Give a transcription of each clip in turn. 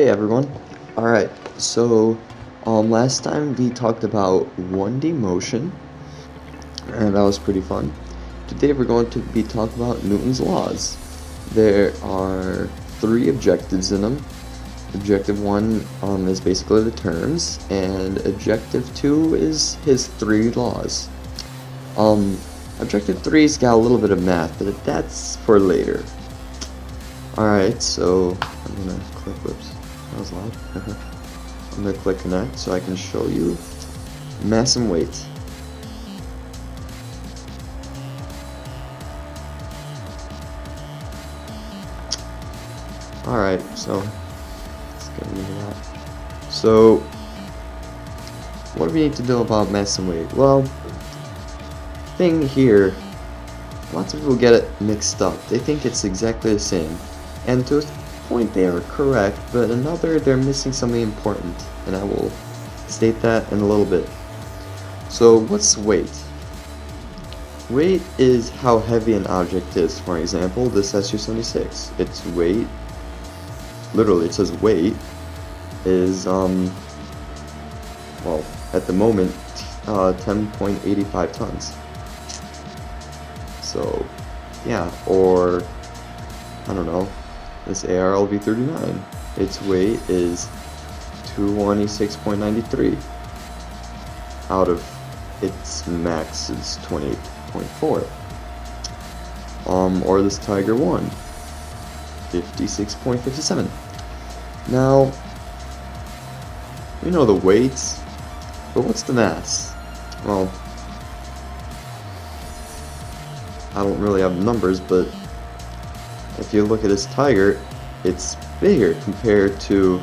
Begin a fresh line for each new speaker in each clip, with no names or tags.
Hey everyone. Alright, so last time we talked about 1D motion, and that was pretty fun. Today we're going to be talking about Newton's laws. There are 3 objectives in them. Objective 1 is basically the terms, and Objective 2 is his 3 laws. Objective 3's got a little bit of math, but that's for later. Alright, so I'm gonna click, whoops, that was loud. I'm gonna click connect so I can show you mass and weight. Alright, so let's get into that. So, what do we need to know about mass and weight? Well, thing here, lots of people get it mixed up. They think it's exactly the same. And to a point they are correct, but another they're missing something important, and I will state that in a little bit. So what's weight? Weight is how heavy an object is. For example, this SU-76. Its weight, literally it says weight, is well, at the moment 10.85 tons. So yeah, or I don't know, this ARLV-39, its weight is 226.93 out of its max is 28.4. Or this Tiger 1, 56.57. Now, we know the weights, but what's the mass? Well, I don't really have numbers, but if you look at this Tiger, it's bigger compared to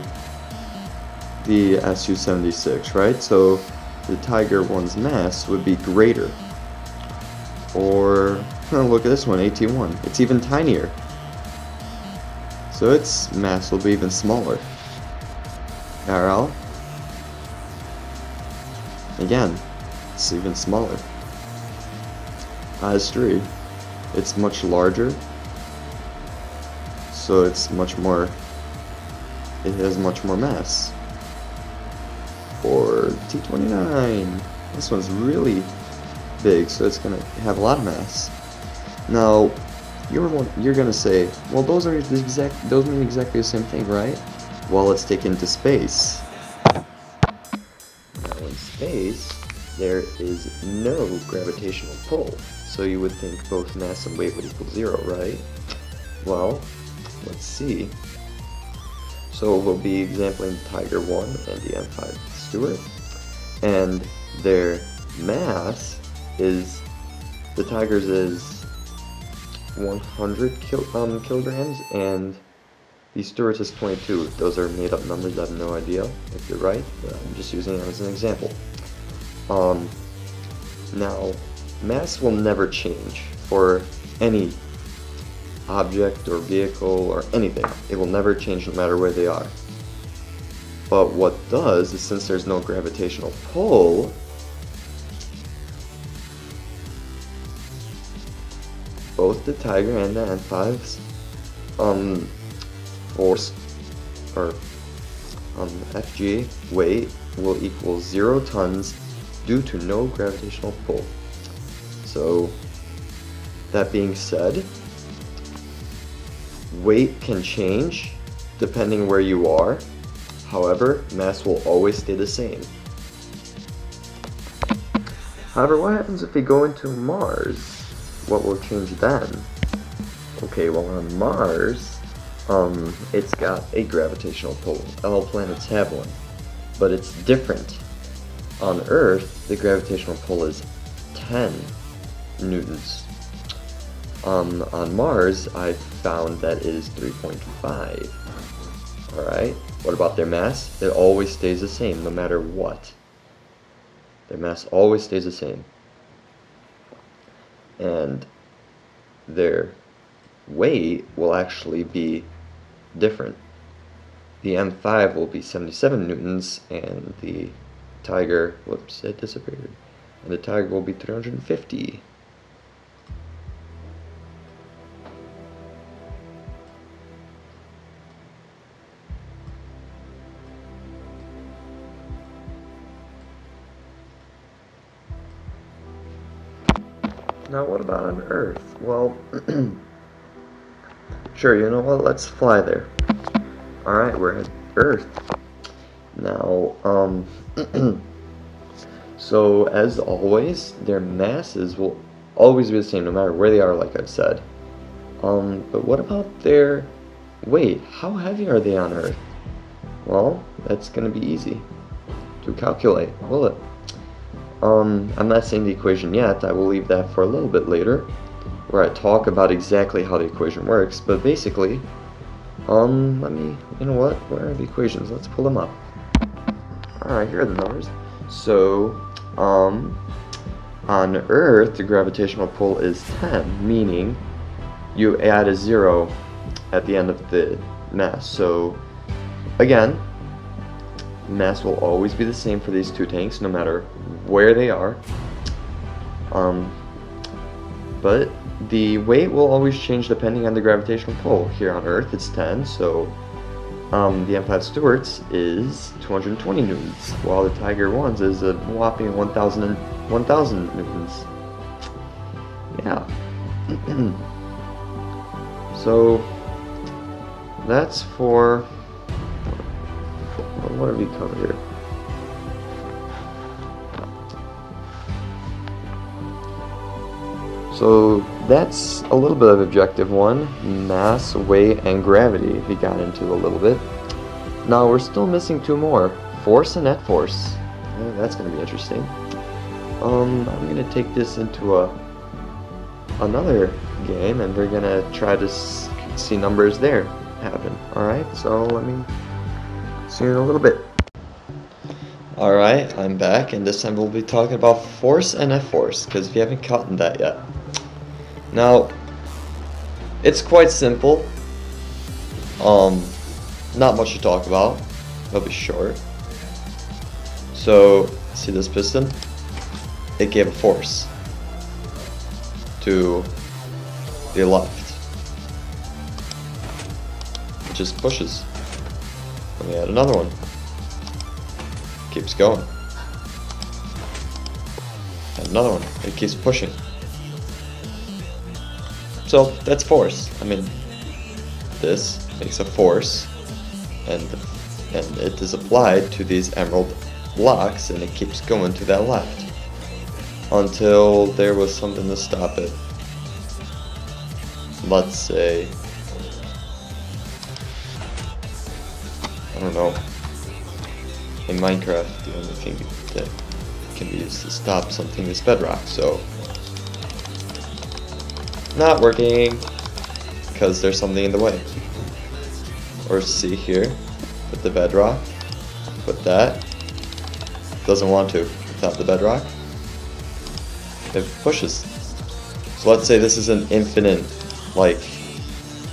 the SU-76, right? So the Tiger 1's mass would be greater. Or look at this one, AT-1. It's even tinier. So its mass will be even smaller. RL, again, it's even smaller. IS-3, it's much larger. So it's much more, it has much more mass. Or T-29, this one's really big, so it's gonna have a lot of mass. Now, you're gonna say, well, those mean exactly the same thing, right? Well, let's take into space. Now, in space, there is no gravitational pull, so you would think both mass and weight would equal 0, right? Well, let's see. So we'll be exampling Tiger 1 and the M5 Stewart, and their mass is, the Tiger's is 100 kilograms, and the Stewart's is 22. Those are made up numbers, I have no idea if they're right, but I'm just using them as an example. Now, mass will never change for any object or vehicle or anything. It will never change no matter where they are. But what does is, since there's no gravitational pull, both the Tiger and the M5's force, or FG weight, will equal 0 tons due to no gravitational pull. So that being said, weight can change depending where you are. However, mass will always stay the same. However, what happens if we go into Mars? What will change then? Okay, well, on Mars, it's got a gravitational pull. All planets have one, but it's different. On Earth, the gravitational pull is 10 newtons. On Mars, I found that it is 3.5. Alright, what about their mass? It always stays the same, no matter what. Their mass always stays the same. And their weight will actually be different. The M5 will be 77 newtons, and the Tiger, whoops, it disappeared. And the Tiger will be 350. Now what about on Earth? Well, sure, you know what, let's fly there. Alright, we're at Earth. Now, so as always, their masses will always be the same no matter where they are, like I've said. But what about their weight? How heavy are they on Earth? Well, that's gonna be easy to calculate, will it? I'm not saying the equation yet. I will leave that for a little bit later, where I talk about exactly how the equation works. But basically, let me, you know what? Where are the equations? Let's pull them up. Alright, here are the numbers. So, on Earth, the gravitational pull is 10, meaning you add a 0 at the end of the mass. So, again, mass will always be the same for these two tanks, no matter where they are. But the weight will always change depending on the gravitational pull. Here on Earth, it's 10, so the M5 Stewart's is 220 newtons, while the Tiger 1's is a whopping 1,000 newtons. Yeah. So that's for, what have we covered here? So that's a little bit of objective 1, mass, weight, and gravity we got into a little bit. Now we're still missing 2 more, force and net force. Yeah, that's going to be interesting. I'm going to take this into another game, and we're going to try to see numbers there happen. Alright, so let me see you in a little bit. Alright, I'm back, and this time we'll be talking about force and net force, because we haven't gotten that yet. Now, it's quite simple. Not much to talk about. It'll be short. So, see this piston? It gave a force to the left. It just pushes. Let me add another one. Keeps going. Add another one. It keeps pushing. So that's force. I mean, this makes a force, and it is applied to these emerald blocks, and it keeps going to that left until there was something to stop it. Let's say, I don't know, in Minecraft the only thing that can be used to stop something is bedrock, so not working because there's something in the way. Or see here, put the bedrock, put that, doesn't want to without the bedrock, it pushes. So let's say this is an infinite, like,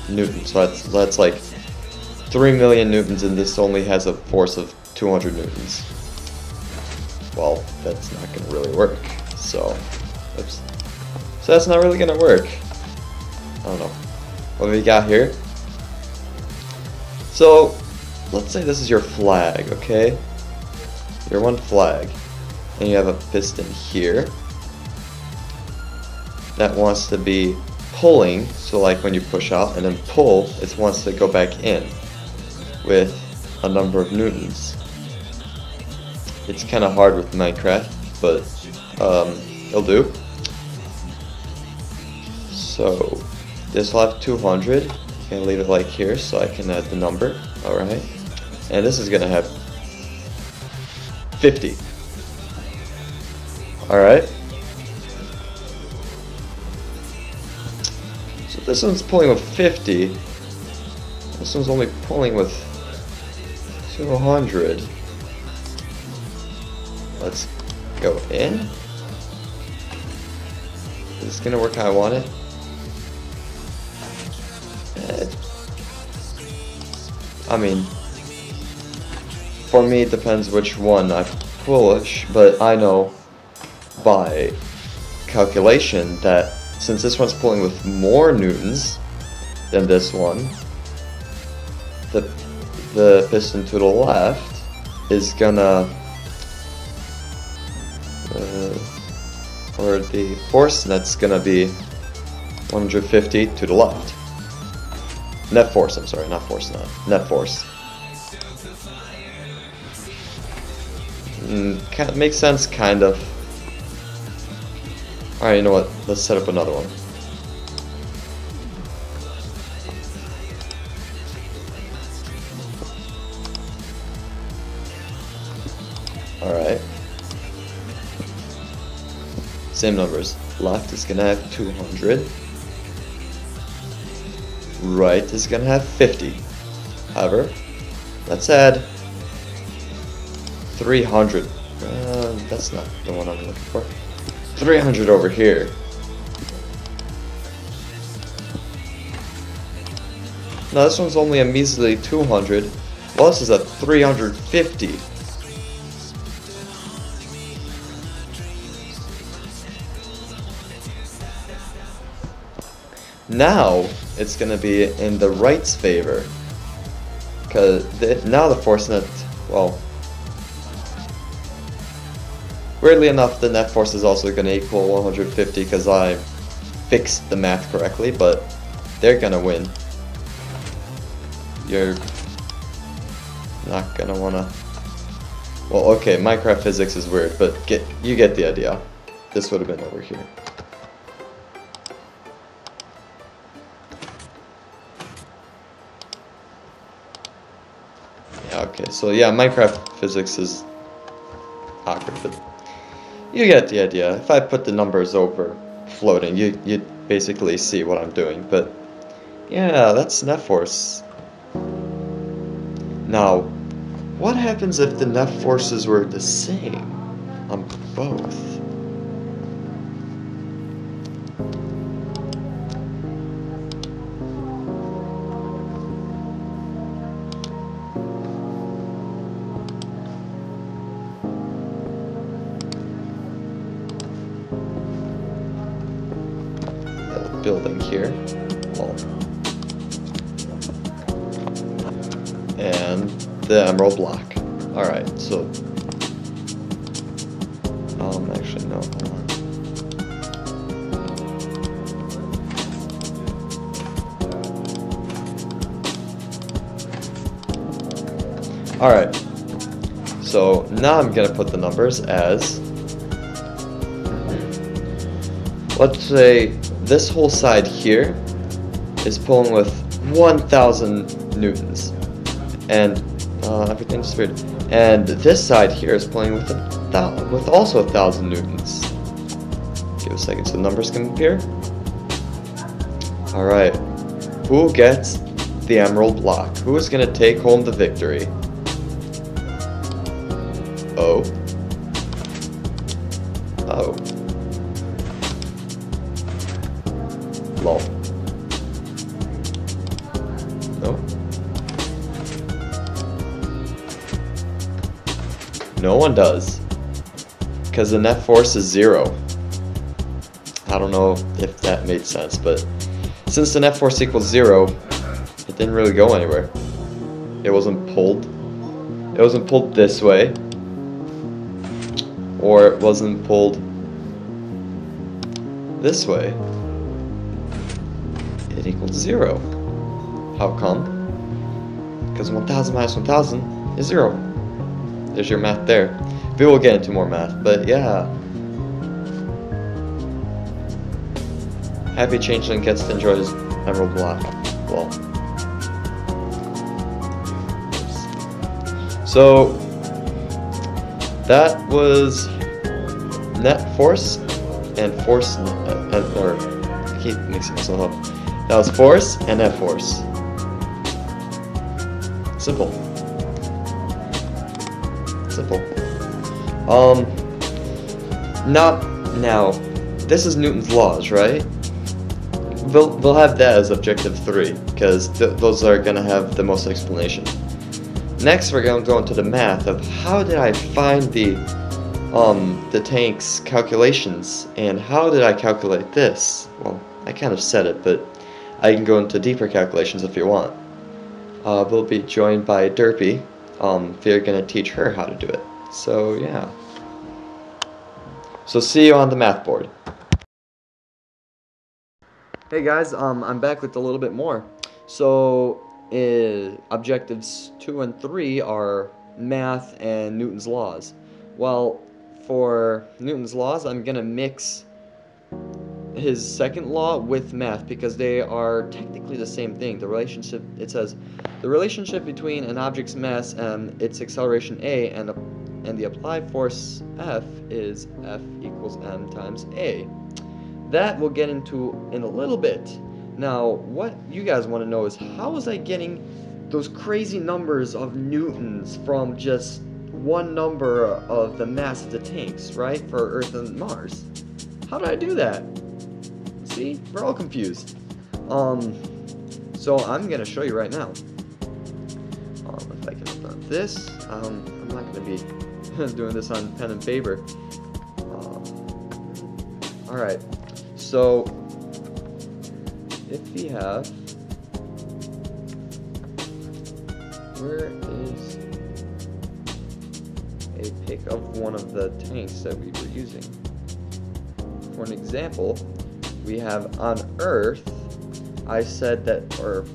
newton, so that's like 3 million newtons, and this only has a force of 200 newtons. Well, that's not going to really work, so, oops. So that's not really going to work. I don't know. What have we got here? So, let's say this is your flag, okay? Your one flag. And you have a piston here that wants to be pulling, so like when you push out and then pull, it wants to go back in with a number of newtons. It's kind of hard with Minecraft, but it'll do. So this will have 200. I'm gonna leave it like here so I can add the number. Alright. And this is gonna have 50. Alright. So this one's pulling with 50. This one's only pulling with 200. Let's go in. Is this gonna work how I want it? I mean, for me it depends which one I push, but I know by calculation that since this one's pulling with more newtons than this one, the piston to the left is gonna or the force, that's gonna be 150 to the left. Net force, I'm sorry, not force net force. Makes sense, kind of. Alright, you know what? Let's set up another one. Alright. Same numbers. Left is gonna have 200. Right is gonna have 50. However, let's add 300. That's not the one I'm looking for. 300 over here. Now this one's only a measly 200. Well, this is a 350. Now it's gonna be in the right's favor, because now the force net, well, weirdly enough, the net force is also gonna equal 150 because I fixed the math correctly, but they're gonna win. You're not gonna wanna. Well, okay, Minecraft physics is weird, but you get the idea. This would have been over here. Okay, so yeah, Minecraft physics is awkward, but you get the idea. If I put the numbers over floating, you basically see what I'm doing. But yeah, that's net force. Now, what happens if the net forces were the same on both? Building here, well, and the emerald block. All right, so actually no, hold on. All right, so now I'm gonna put the numbers as, let's say this whole side here is pulling with 1,000 newtons, and everything's weird. And this side here is pulling with also 1,000 newtons. Give a second so the numbers can appear. All right, who gets the emerald block? Who is gonna take home the victory? Oh. Oh. Lol. No. No one does. Because the net force is 0. I don't know if that made sense, but since the net force equals 0, it didn't really go anywhere. It wasn't pulled. It wasn't pulled this way. Or it wasn't pulled this way. It equals 0. How come? Because 1,000 minus 1,000 is 0. There's your math there. We will get into more math, but yeah. Happy Changeling gets to enjoy his emerald block. Well. So, that was net force and force, or I keep mixing myself up. That was force and net force. Simple. Simple. Now, this is Newton's laws, right? We'll have that as objective 3, because those are gonna have the most explanation. Next, we're gonna go into the math of how did I find the tank's calculations, and how did I calculate this? Well, I kind of said it, but I can go into deeper calculations if you want. We'll be joined by Derpy. We're gonna teach her how to do it. So yeah. So see you on the math board. Hey guys, I'm back with a little bit more. So objectives 2 and 3 are math and Newton's laws. Well, for Newton's laws, I'm gonna mix his second law with math because they are technically the same thing. The relationship, it says, the relationship between an object's mass and its acceleration a and the applied force F is F equals m times a. That we'll get into in a little bit. Now, what you guys want to know is how was I getting those crazy numbers of newtons from just one number of the mass of the tanks, right, for Earth and Mars? How did I do that? See, we're all confused. So I'm gonna show you right now. If I can open this, I'm not gonna be doing this on pen and paper. All right. So if we have, where is a pic of one of the tanks that we were using? For an example, we have on Earth, I said that, or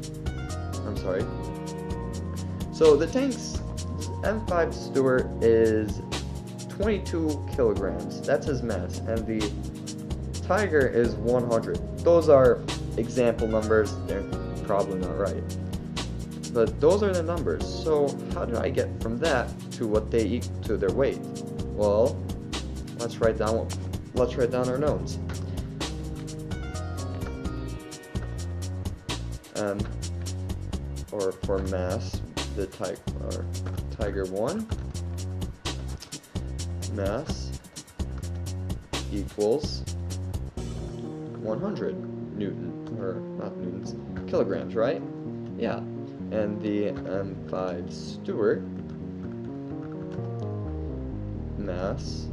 I'm sorry. So the tank's M5 Stewart is 22 kilograms. That's his mass, and the Tiger is 100. Those are example numbers. They're probably not right, but those are the numbers. So how did I get from that to what they equal to their weight? Well, let's write down our knowns. Or for mass, the Tiger 1 mass equals 100 Newton, or not newtons, kilograms, right? Yeah. And the M5 Stewart mass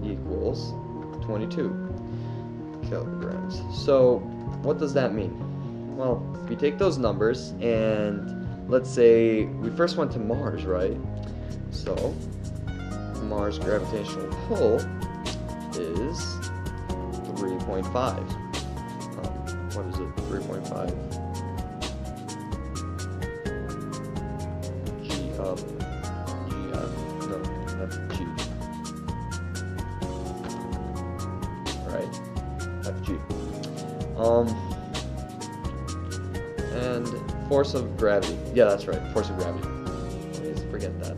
equals 22 kilograms. So what does that mean? Well, we take those numbers and let's say we first went to Mars, right? So Mars gravitational pull is 3.5. What is it? 3.5 FG. Right? FG. And force of gravity. Yeah, that's right. Force of gravity. Please forget that.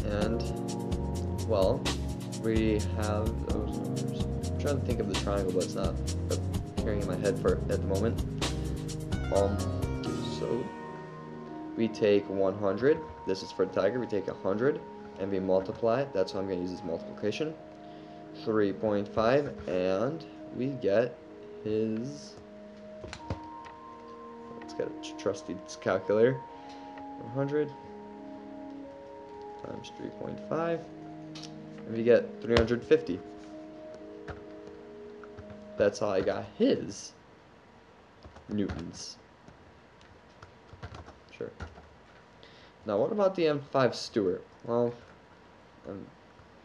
And, well, we have those numbers. I'm trying to think of the triangle, but it's not carrying in my head at the moment. So we take 100. This is for the Tiger. We take 100 and we multiply it. That's why I'm going to use this multiplication. 3.5, and we get his. Let's get a trusty calculator. 100 times 3.5, and we get 350. That's how I got his newtons. Sure. Now what about the M5 Stewart? Well,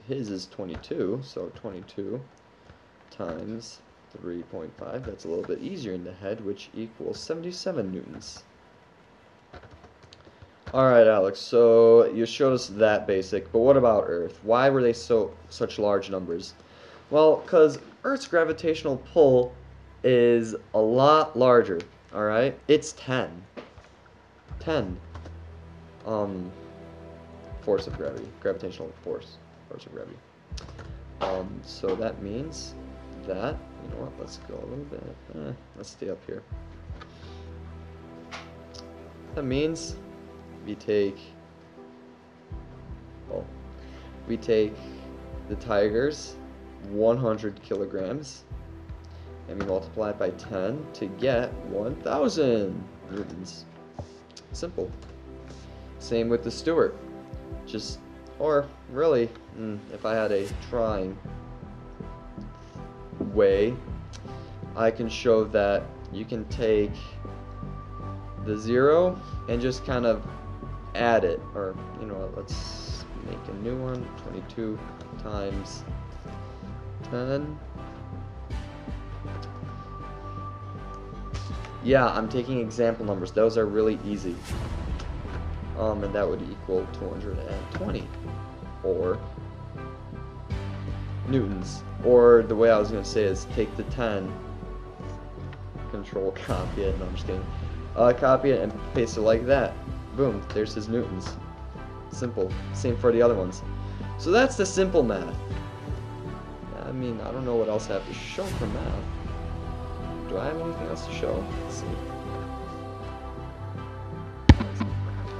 his is 22, so 22 times 3.5, that's a little bit easier in the head, which equals 77 newtons. Alright, Alex, so you showed us that basic, but what about Earth? Why were they such large numbers? Well, because Earth's gravitational pull is a lot larger, alright? It's 10. 10. Force of gravity. Gravitational force of gravity. So that means that, you know what, let's go a little bit, let's stay up here. That means we take the Tiger's 100 kilograms and we multiply it by 10 to get 1,000 newtons. Simple. Same with the Stewart. Or really, if I had a trying way, I can show that you can take the 0 and just kind of add it, or you know, let's make a new one. 22 times 10. Yeah, I'm taking example numbers. Those are really easy. And that would equal 220, or newtons. Or the way I was going to say is take the 10, control copy it, no, I'm just kidding. Copy it and paste it like that. Boom, there's his newtons. Simple. Same for the other ones. So that's the simple math. I mean, I don't know what else I have to show for math. Do I have anything else to show? Let's see.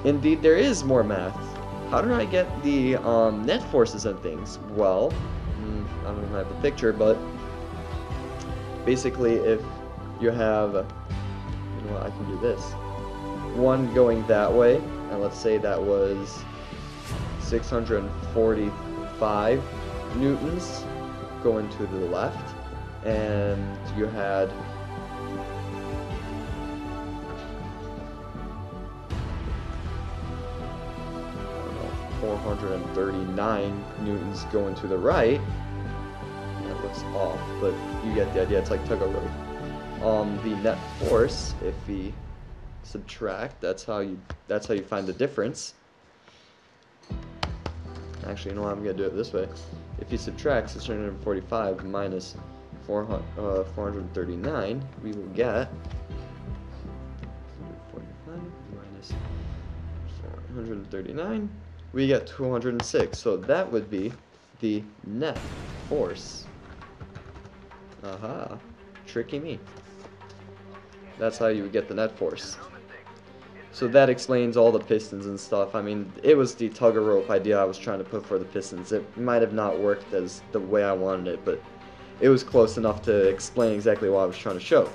Indeed, there is more math. How do I get the net forces and things? Well, I don't have the picture, but basically if you have, you know what, I can do this. One going that way, and let's say that was 645 newtons going to the left, and you had 439 newtons going to the right. That looks off, but you get the idea. It's like tug of rope. The net force, if we subtract, that's how you find the difference. Actually, you know what? I'm gonna do it this way. If you subtract 645 minus 439, we will get 445 minus 439. We get 206. So that would be the net force. Aha, tricky me. That's how you would get the net force. So that explains all the pistons and stuff. I mean, it was the tug of rope idea I was trying to put for the pistons. It might have not worked as the way I wanted it, but it was close enough to explain exactly what I was trying to show.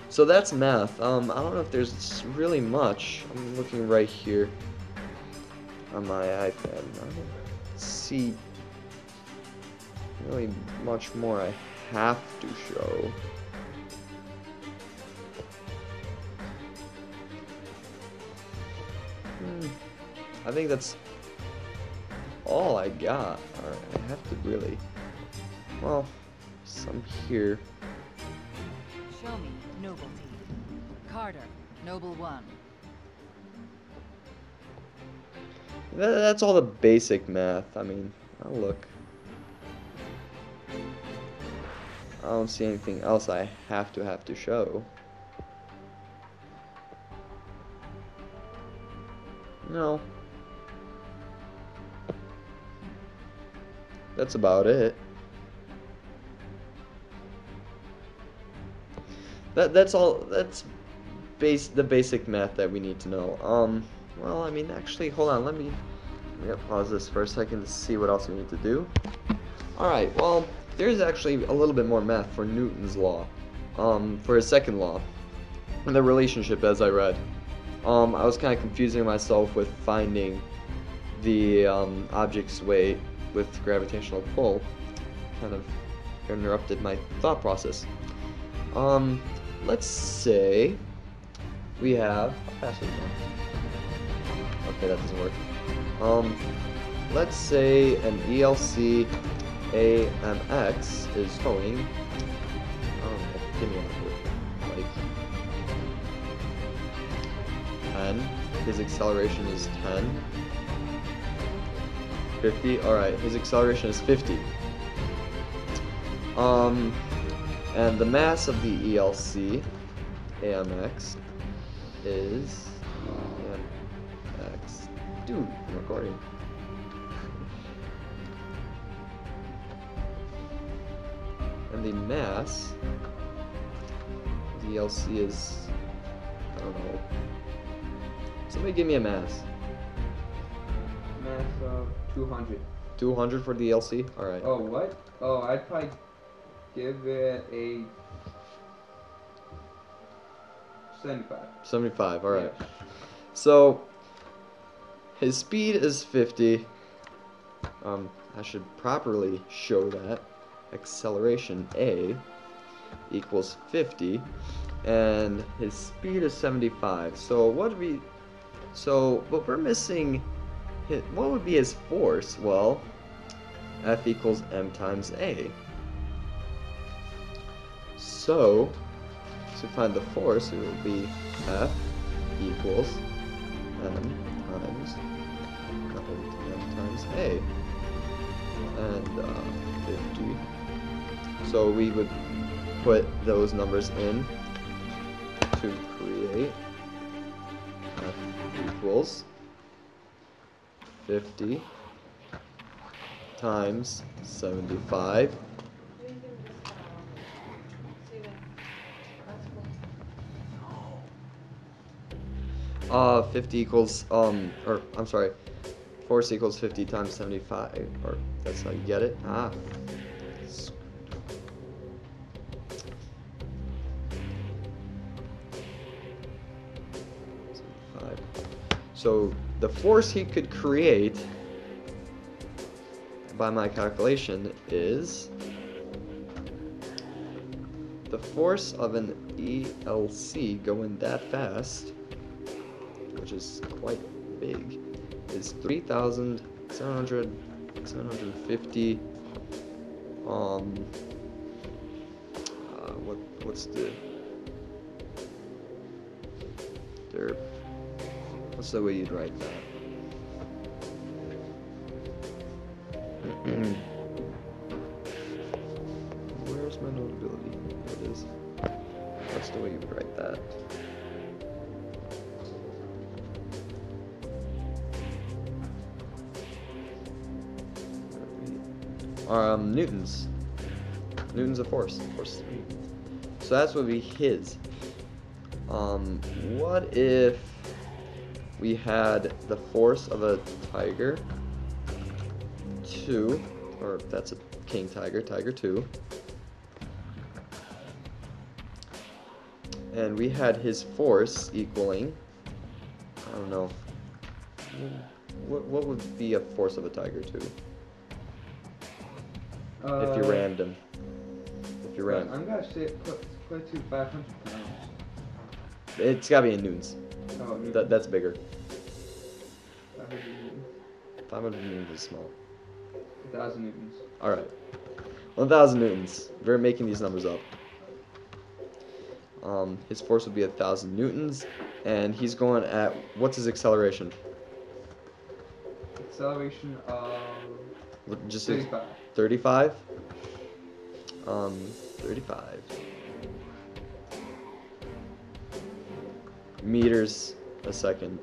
So that's math. I don't know if there's really much. I'm looking right here on my iPad. I don't see really much more I have to show. I think that's all I got. Alright, I have to really, well, some here.
Show me nobility. Carter, noble 1.
That's all the basic math. I mean, oh look. I don't see anything else I have to show. No. That's about it. That's all. That's the basic math that we need to know. Well, I mean, actually, hold on. Let me pause this for a second to see what else we need to do. All right. Well, there's actually a little bit more math for Newton's law. For his second law, the relationship, as I read. I was kind of confusing myself with finding the object's weight with gravitational pull. Kind of interrupted my thought process. Let's say we have a password. Okay, that doesn't work. Let's say an ELC AMX is going, I don't know, give me a number, like 10. His acceleration is 10. 50. Alright, his acceleration is 50. And the mass of the ELC AMX is AMX. Dude, I'm recording. And the mass of the ELC is, I don't know. Somebody give me a mass.
Mass of 200.
200 for the ELC? Alright.
Oh, what? Oh, I'd probably give it a 75.
75, alright.
Yeah.
So, his speed is 50. I should properly show that. Acceleration A equals 50. And his speed is 75. So, what we're missing what would be his force? Well, F equals m times a. So, to find the force, it will be F equals m times a, and 50. So we would put those numbers in to create F equals 50 times 75. 50 equals, or I'm sorry, force equals 50 times 75, or that's how you get it. Ah. 75. So the force he could create, by my calculation, is the force of an ELC going that fast, which is quite big, is 3,750. What's the way you'd write that? Where's my notability? There it is. What's the way you would write that? Newtons. Newtons of force. Force. So that's what would be his. What if we had the force of a tiger 2, or that's a king tiger, tiger 2, and we had his force equaling, I don't know, what would be a force of a tiger 2? If you rammed him. If you rammed.
I'm gonna say put to 500 pounds.
It's gotta be in newtons.
Oh,
That's bigger.
500 newtons.
500 newtons is small.
1,000 newtons.
Alright. 1,000 newtons. We're making these numbers up. His force would be 1,000 newtons, and he's going at, what's his acceleration?
Acceleration of
Just
35.
35? 35 meters a second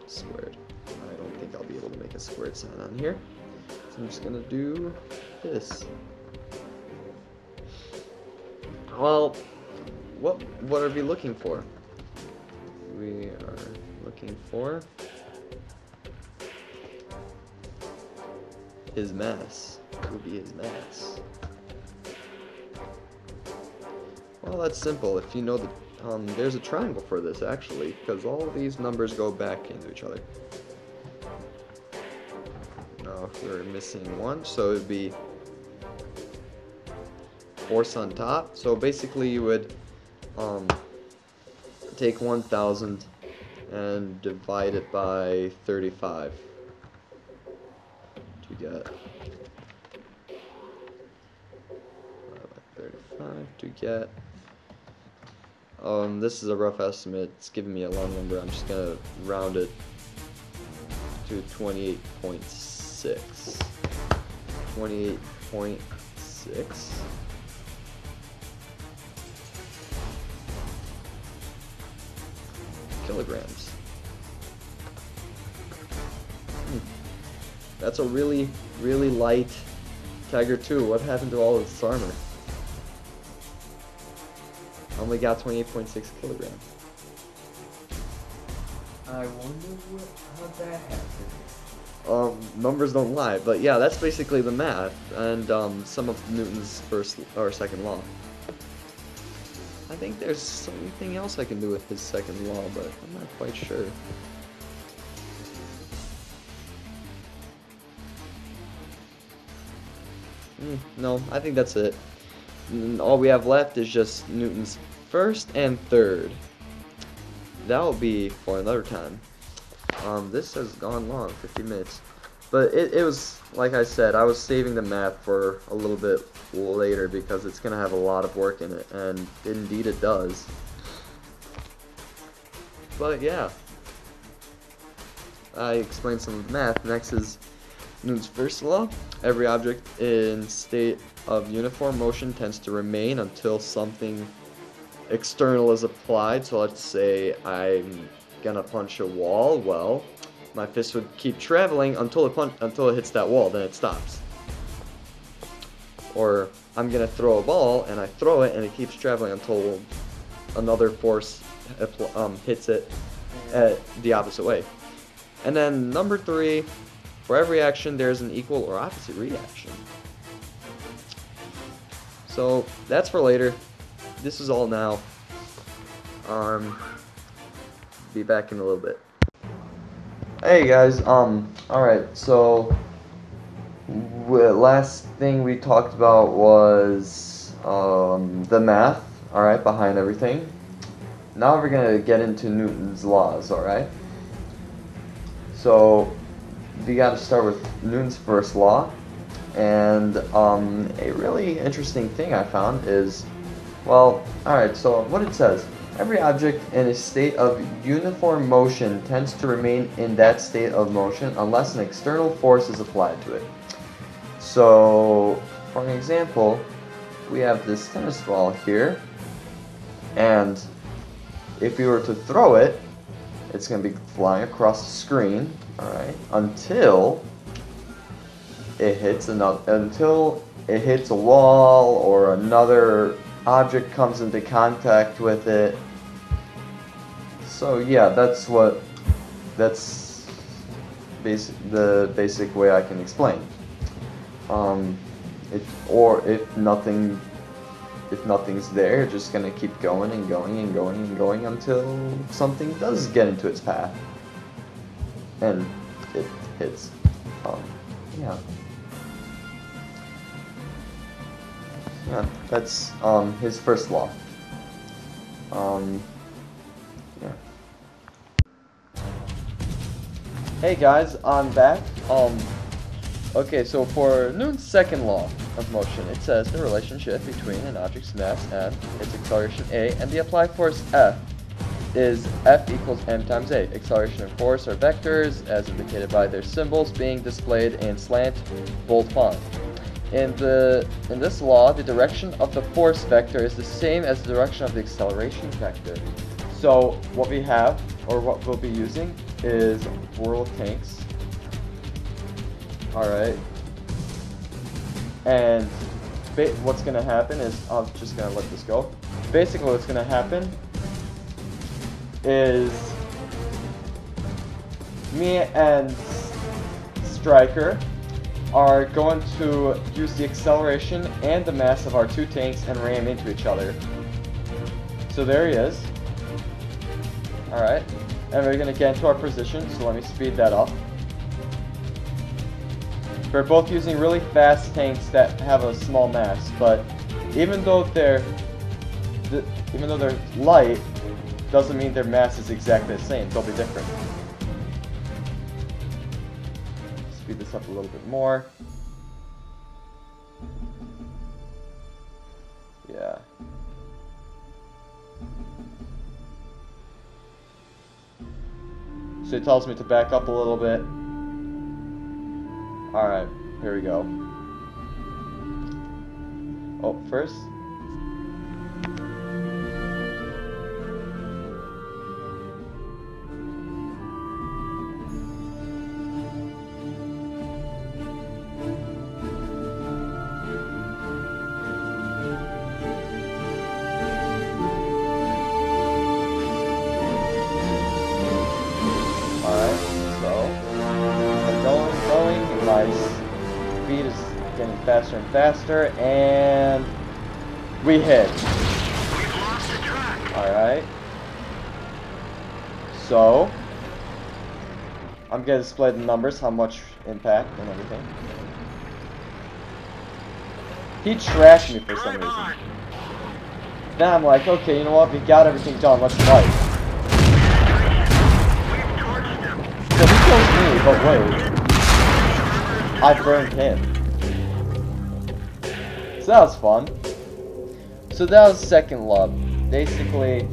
squared. I don't think I'll be able to make a squared sign on here, so I'm just gonna do this. Well, what are we looking for? We are looking for his mass. What would be his mass? Well, that's simple. If you know that there's a triangle for this, actually, because all of these numbers go back into each other. Now, if we're missing one, so it would be force on top. So basically, you would take 1,000 and divide it by 35 to get 35 to get. This is a rough estimate. It's giving me a long number. I'm just gonna round it to 28.6. 28.6. kilograms. That's a really, really light Tiger 2. What happened to all of its armor? Only got 28.6 kilograms.
I wonder how that happened.
Numbers don't lie, but yeah, that's basically the math and some of Newton's first or second law. I think there's something else I can do with his second law, but I'm not quite sure. No, I think that's it. All we have left is just Newton's first and third. That'll be for another time. This has gone long, 50 minutes. But it was, like I said, I was saving the math for a little bit later because it's going to have a lot of work in it, and indeed it does. But yeah, I explained some of the math. Next is Newton's first law. Every object in state of uniform motion tends to remain until something external is applied. So let's say I'm gonna punch a wall. Well, my fist would keep traveling until it hits that wall, then it stops. Or I'm gonna throw a ball and I throw it and it keeps traveling until another force hits it the opposite way. And then number 3, for every action there's an equal or opposite reaction. So that's for later. This is all now. Be back in a little bit. Hey guys, alright, so last thing we talked about was the math, alright, behind everything. Now we're gonna get into Newton's laws, alright? So we gotta start with Newton's first law, and a really interesting thing I found is, well, alright, so what it says: every object in a state of uniform motion tends to remain in that state of motion unless an external force is applied to it. So, for an example, we have this tennis ball here, and if we were to throw it, it's going to be flying across the screen, alright, until it hits a wall or another object comes into contact with it. So yeah, that's the basic way I can explain. If nothing's there, it's just gonna keep going and going and going and going until something does get into its path and it hits. Yeah. Yeah, that's his first law. Yeah. Hey guys, I'm back. Okay, so for Newton's second law of motion, it says the relationship between an object's mass m, its acceleration a, and the applied force F is F equals m times a. Acceleration and force are vectors, as indicated by their symbols being displayed in slant bold font. In this law, the direction of the force vector is the same as the direction of the acceleration vector. So what we have, or what we'll be using, is whirl tanks. Alright. And what's going to happen is, I'm just going to let this go. Basically what's going to happen is me and Striker are going to use the acceleration and the mass of our two tanks and ram into each other. So there he is. Alright. And we're going to get into our position, so let me speed that up. We're both using really fast tanks that have a small mass, but even though they're light, doesn't mean their mass is exactly the same. They'll be different. Speed this up a little bit more. Yeah. So it tells me to back up a little bit. Alright, here we go. Oh, first. Speed is getting faster and faster, and we hit. Alright. So, I'm going to display the numbers, how much impact and everything. He trashed me for some reason. Then I'm like, okay, you know what, we got everything done, let's fight. But wait, I burned him. So that was fun. So that was second law. Basically,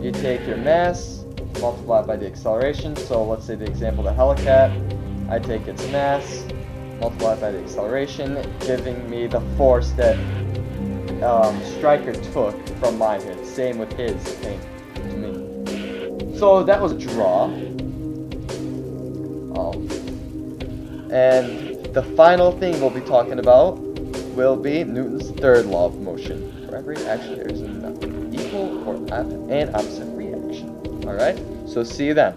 you take your mass, multiply it by the acceleration. So let's say the example of the helicat. I take its mass, multiply it by the acceleration, giving me the force that Striker took from my hit. Same with his thing to me. So that was a draw. And the final thing we'll be talking about will be Newton's third law of motion. For every action, there is an equal or an opposite reaction. Alright? So see you then.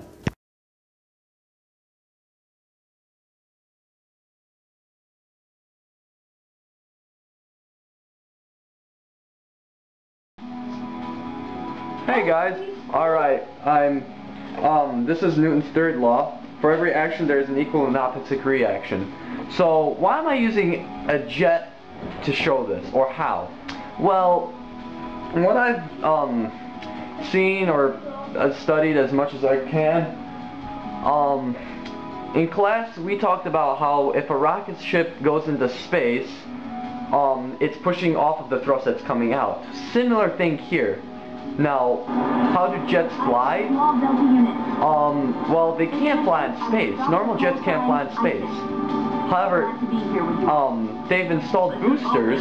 Hey guys, alright, this is Newton's third law. For every action there is an equal and opposite reaction. So why am I using a jet to show this, or how? Well, what I've seen or studied as much as I can, in class we talked about how if a rocket ship goes into space, it's pushing off of the thrust that's coming out. Similar thing here. Now, how do jets fly? Well, they can't fly in space. Normal jets can't fly in space. However, they've installed boosters,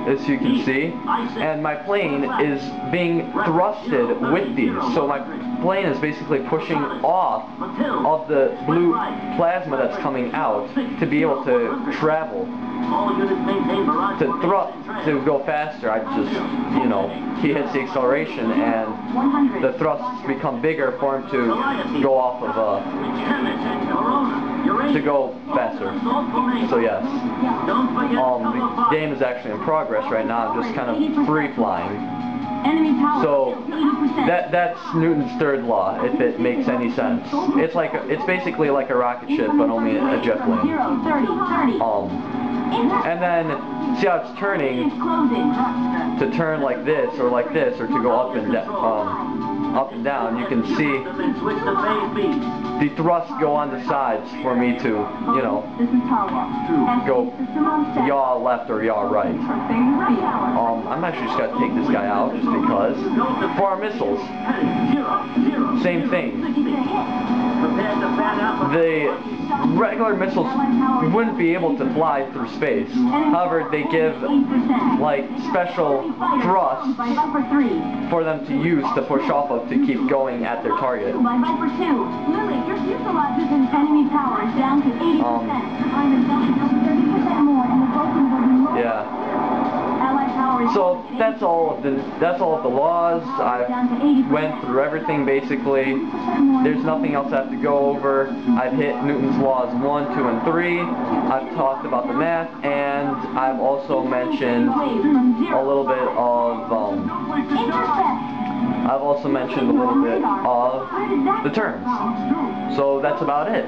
as you can see, and my plane is being thrusted with these. So my plane is basically pushing off of the blue plasma that's coming out to be able to travel. To go faster, I just, you know, he hits the acceleration and the thrusts become bigger for him to go off of, to go faster. So yes, the game is actually in progress right now. I'm just kind of free flying. So that's Newton's third law, if it makes any sense. It's basically like a rocket ship, but only a jet plane. And then see how it's turning to turn like this, or to go up and down. You can see the thrust go on the sides for me to, you know, go yaw left or yaw right. I'm actually just gonna take this guy out just because. For our missiles, same thing. The regular missiles wouldn't be able to fly through space. However, they give like special thrusts for them to use to push off of to keep going at their target. Yeah. So that's all of the laws. I went through everything basically. There's nothing else I have to go over. I've hit Newton's laws 1, 2, and 3. I've talked about the math, and I've also mentioned a little bit of the terms. So that's about it.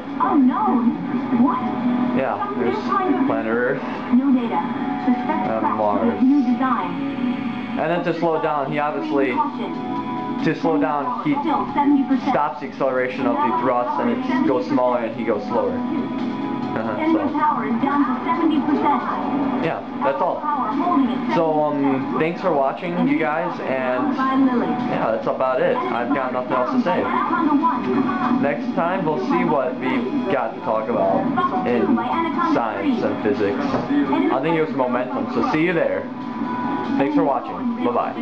Yeah, there's planet Earth and Mars. And then to slow down, he stops the acceleration of the thrust, and it goes smaller and he goes slower. Yeah, that's all. So, thanks for watching, you guys, and yeah, that's about it. I've got nothing else to say. Next time, we'll see what we got to talk about in science and physics. I think it was momentum, so see you there. Thanks for watching. Bye-bye.